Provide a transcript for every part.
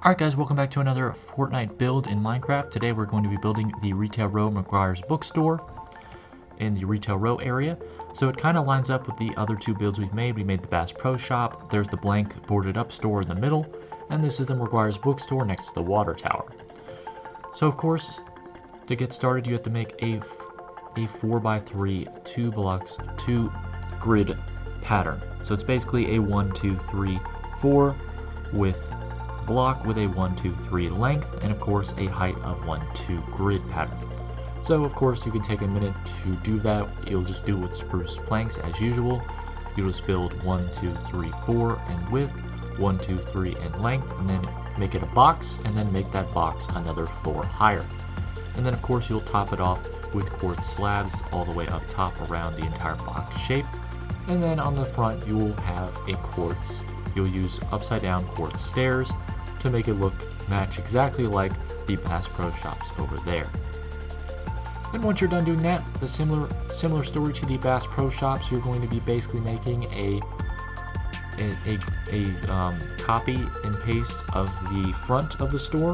Alright guys, welcome back to another Fortnite build in Minecraft. Today we're going to be building the Retail Row McGuire's bookstore in the Retail Row area. So it kind of lines up with the other two builds we've made. We made the Bass Pro Shop, there's the blank boarded up store in the middle, and this is the McGuire's bookstore next to the water tower. So of course, to get started you have to make a 4x3, 2 blocks, 2 grid pattern. So it's basically a 1, 2, 3, 4 with block with a 1, 2, 3 length, and of course a height of 1, 2 grid pattern. So of course you can take a minute to do that. You'll just do it with spruce planks as usual. You'll just build 1, 2, 3, 4 in width, 1, 2, 3 in length, and then make it a box, and then make that box another floor higher. And then of course you'll top it off with quartz slabs all the way up top around the entire box shape. And then on the front you will have a quartz. You'll use upside down quartz stairs to make it match exactly like the Bass Pro Shops over there. And once you're done doing that, the similar story to the Bass Pro Shops, you're going to be basically making a copy and paste of the front of the store.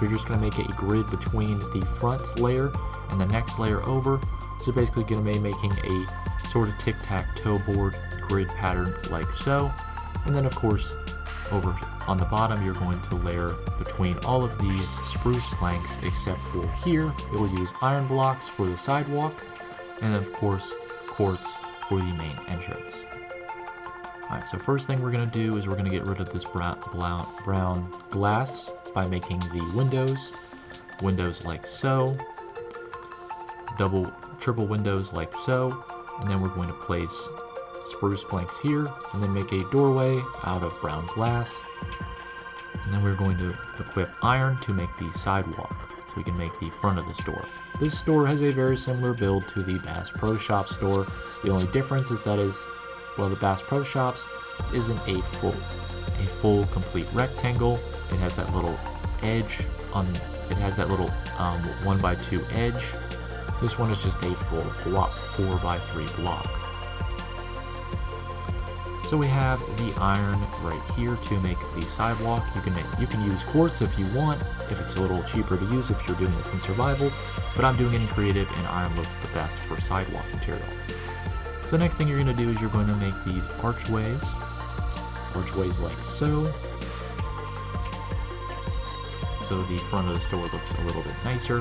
You're just going to make a grid between the front layer and the next layer over. So basically going to be making a sort of tic-tac-toe board grid pattern like so. And then of course over on the bottom you're going to layer between all of these spruce planks, except for here it will use iron blocks for the sidewalk, and of course quartz for the main entrance. Alright, so first thing we're going to do is we're going to get rid of this brown glass by making the windows like so, triple windows like so, and then we're going to place spruce planks here, and then make a doorway out of brown glass. And then we're going to equip iron to make the sidewalk, so we can make the front of the store. This store has a very similar build to the Bass Pro Shop store. The only difference is that the Bass Pro Shops isn't a full complete rectangle. It has that little edge on. It has that little 1x2 edge. This one is just a full block, 4x3 block. So we have the iron right here to make the sidewalk. You can use quartz if you want, if it's a little cheaper to use if you're doing this in survival, but I'm doing it in creative and iron looks the best for sidewalk material. So the next thing you're going to do is you're going to make these archways like so. So the front of the store looks a little bit nicer.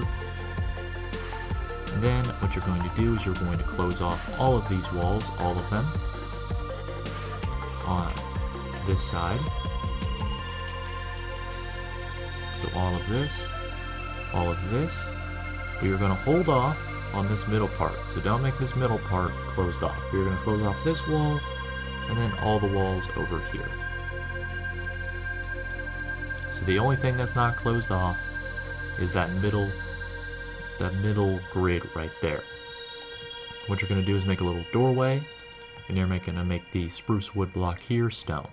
And then what you're going to do is you're going to close off all of these walls, all of them, on this side. So all of this, but you're going to hold off on this middle part. So don't make this middle part closed off. You're going to close off this wall and then all the walls over here. So the only thing that's not closed off is that middle grid right there. What you're going to do is make a little doorway, and you're going to make the spruce wood block here stone.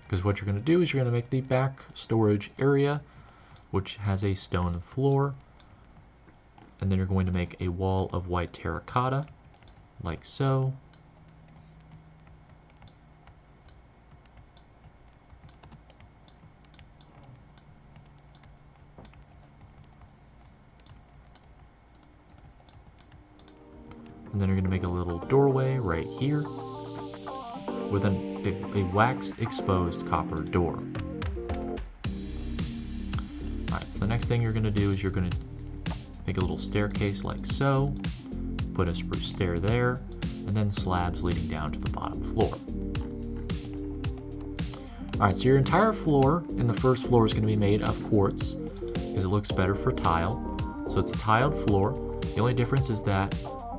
Because what you're going to do is you're going to make the back storage area, which has a stone floor, and then you're going to make a wall of white terracotta, like so. And then you're going to make a little doorway right here with a waxed exposed copper door. Alright, so the next thing you're going to do is you're going to make a little staircase like so, put a spruce stair there, and then slabs leading down to the bottom floor. Alright, so your entire floor in the first floor is going to be made of quartz because it looks better for tile. So it's a tiled floor. The only difference is that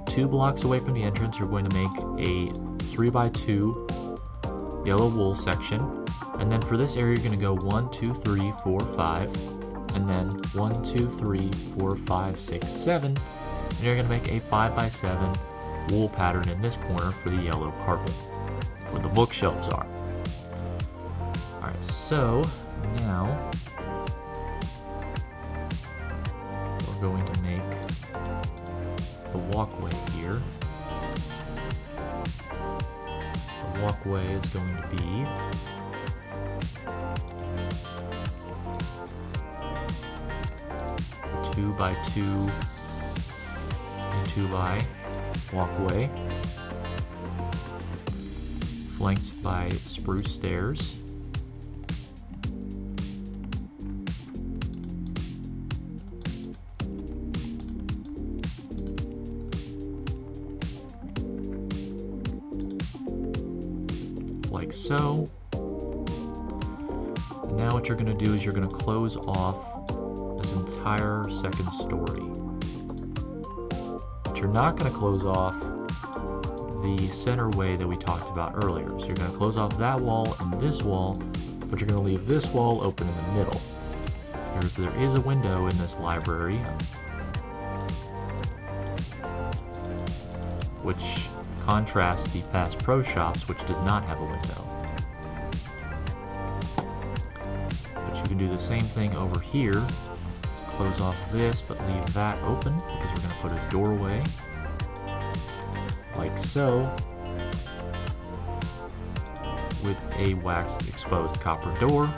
2 blocks away from the entrance, you're going to make a 3x2 yellow wool section. And then for this area, you're going to go 1, 2, 3, 4, 5. And then 1, 2, 3, 4, 5, 6, 7. And you're going to make a 5x7 wool pattern in this corner for the yellow carpet, where the bookshelves are. Alright, so now we're going to make the walkway here. The walkway is going to be 2x2 2x walkway, flanked by spruce stairs. Like so. And now what you're going to do is you're going to close off this entire second story. But you're not going to close off the center way that we talked about earlier. So you're going to close off that wall and this wall, but you're going to leave this wall open in the middle. There is a window in this library, which contrasts the Bass Pro Shops, which does not have a window. But you can do the same thing over here. Close off this, but leave that open because we're going to put a doorway, like so, with a waxed exposed copper door.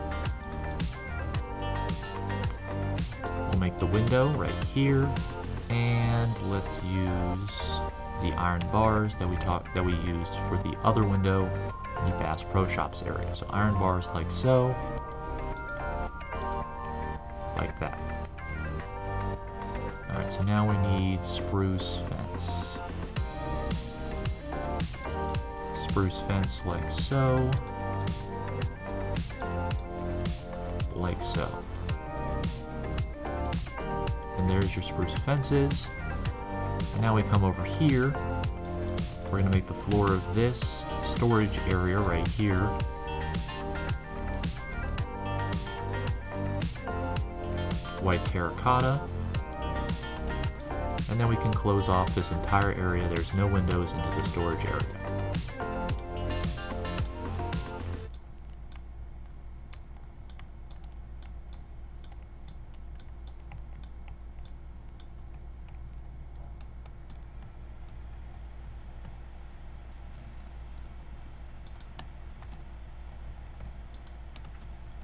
We'll make the window right here, and let's use the iron bars that we used for the other window in the Bass Pro Shops area. So iron bars like so, like that. Alright, so now we need spruce fence. Spruce fence like so, like so. And there's your spruce fences. And now we come over here. We're going to make the floor of this storage area right here white terracotta. And then we can close off this entire area. There's no windows into the storage area.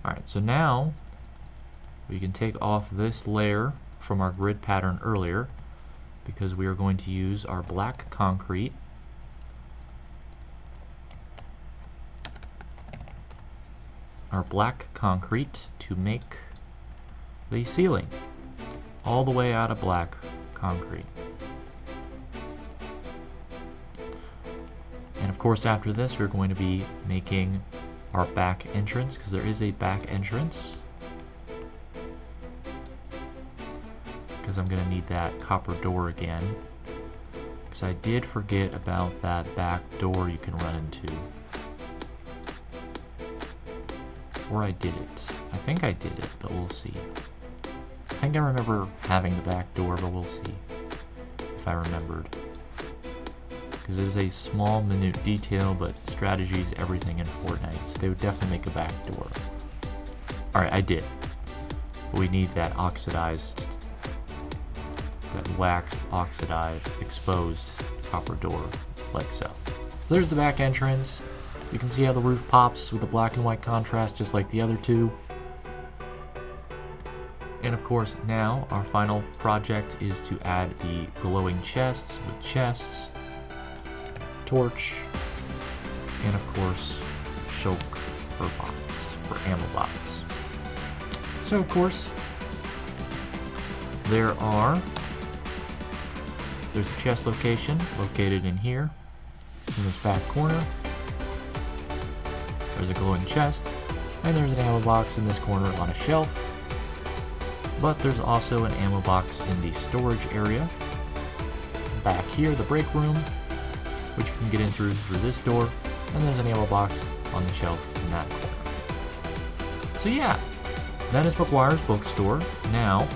Alright, so now we can take off this layer from our grid pattern earlier because we are going to use our black concrete to make the ceiling all the way out of black concrete. And of course after this we're going to be making our back entrance, because there is a back entrance, because I'm going to need that copper door again, because I did forget about that back door you can run into. Or I didn't. I think I did it, but we'll see. I think I remember having the back door, but we'll see if I remembered. Because it is a small, minute detail, but strategy is everything in Fortnite, so they would definitely make a back door. Alright, I did. But we need that oxidized, that waxed, oxidized, exposed copper door, like so. So there's the back entrance. You can see how the roof pops with the black and white contrast, just like the other two. And of course, now our final project is to add the glowing chests with chests, torch, and of course choke for ammo bots. So of course there's a chest location located in here in this back corner. There's a glowing chest, and there's an ammo box in this corner on a shelf, but there's also an ammo box in the storage area back here, the break room, which you can get in through this door, and there's an ammo box on the shelf in that corner. So yeah, that is McGuire's bookstore. Now,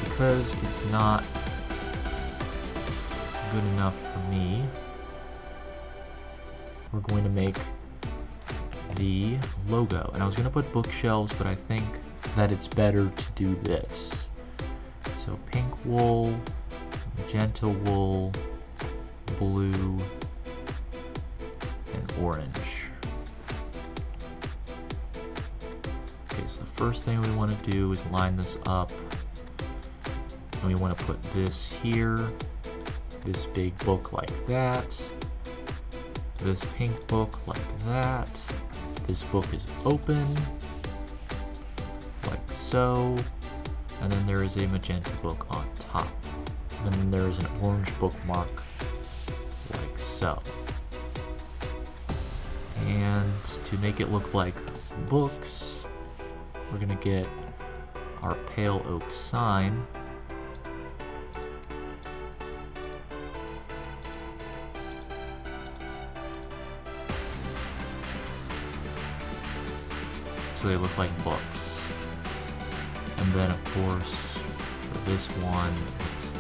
because it's not good enough for me, we're going to make the logo. And I was going to put bookshelves, but I think that it's better to do this. So pink wool, magenta wool, blue, and orange. Okay, So the first thing we want to do is line this up. And we want to put this here, this big book like that, this pink book like that. This book is open, like so, and then there is a magenta book on top. And then there is an orange bookmark, like so. And to make it look like books, we're gonna get our pale oak sign. So they look like books. And then of course, for this one, let's do...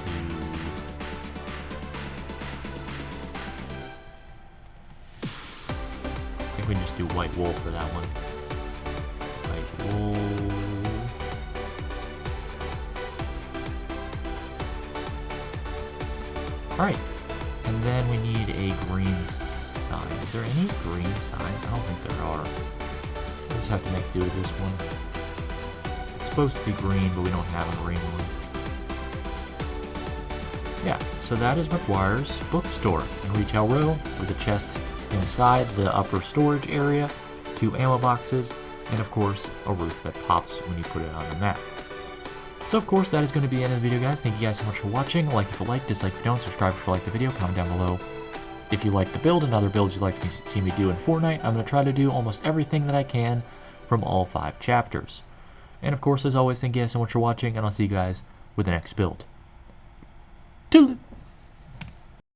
I think we can just do white wool for that one. White wool. Alright, and then we need a green sign. Is there any green signs? I don't think there are. We'll just have to make do with this one. It's supposed to be green, but we don't have a green one. Yeah, so that is McGuire's bookstore in Retail Row, with a chest inside the upper storage area, 2 ammo boxes, and of course a roof that pops when you put it on the map. So of course that is going to be the end of the video, guys. Thank you guys so much for watching. Like if you like, dislike if you don't, subscribe if you like the video, comment down below if you like the build and other builds you'd like to see me do in Fortnite. I'm going to try to do almost everything that I can from all 5 chapters. And of course, as always, thank you guys so much for watching, and I'll see you guys with the next build. Toodaloo!